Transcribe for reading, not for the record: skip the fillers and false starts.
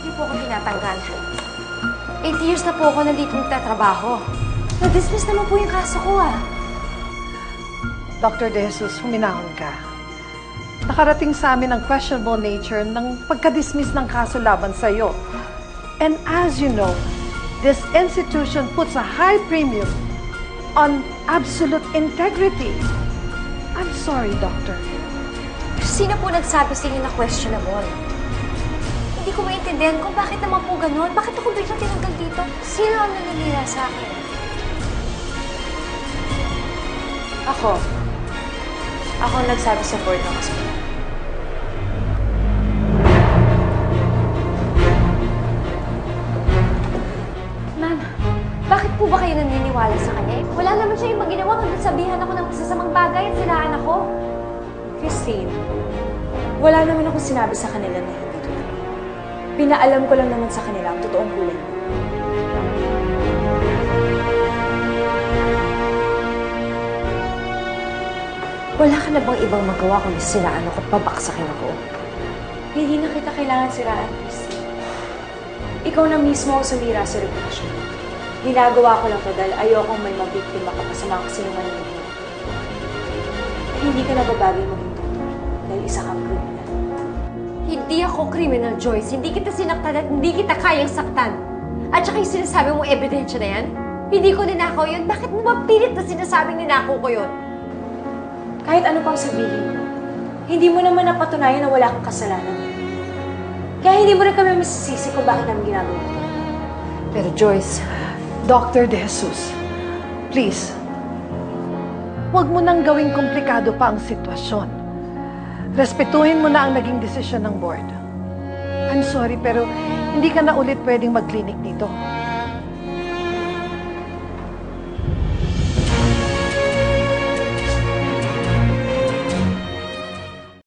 Hindi po ako tinatanggal. 8 years na po ako nandito nagtatrabaho. Na-dismiss naman po yung kaso ko, ah. Dr. De Jesus, huminahon ka. Nakarating sa amin ang questionable nature ng pagka-dismiss ng kaso laban sa iyo. And as you know, this institution puts a high premium on absolute integrity. I'm sorry, Doctor. Sino po nagsabi sa inyo na questionable? Hindi ko maintindihan kung bakit naman po ganun. Bakit ako biglang tinanggal dito? Sino ang nananira sa akin? Ako. Ako ang nagsabi sa board ng hospital. Ma'am, bakit po ba kayo naniniwala sa kanya? Wala naman siya yung maginawa hanggang sabihan ako ng masasamang bagay at sinaan ako. Christine, wala naman akong sinabi sa kanila na hindi totoo. Pinaalam ko lang naman sa kanila ang totoong kulay. Wala ka na bang ibang magawa kundi siraan ako at pabaksakin ako? Hindi na kita kailangan siraan, Christine. Ikaw na mismo ang sumira sa reputasyon. Ginagawa ko lang to dahil ayokong may mabiktima ka pa sa mga kasinungaling mo. Hindi ka nababagay maging doktor dahil isa kang kriminal. Hindi ako criminal, Joyce. Hindi kita sinaktan at hindi kita kayang saktan. At saka yung sinasabi mong ebidensya na yan, hindi ko ninakaw yun. Bakit mo mapilit na sinasabing ninakaw ko yun? Kahit ano pang sabihin mo, hindi mo naman napatunayan na wala kang kasalanan. Kaya hindi mo rin kami masisisi kung bakit namin ginagawa ito. Pero Joyce, Dr. De Jesus, please, huwag mo nang gawing komplikado pa ang sitwasyon. Respetuhin mo na ang naging desisyon ng board. I'm sorry, pero hindi ka na ulit pwedeng mag-clinic dito.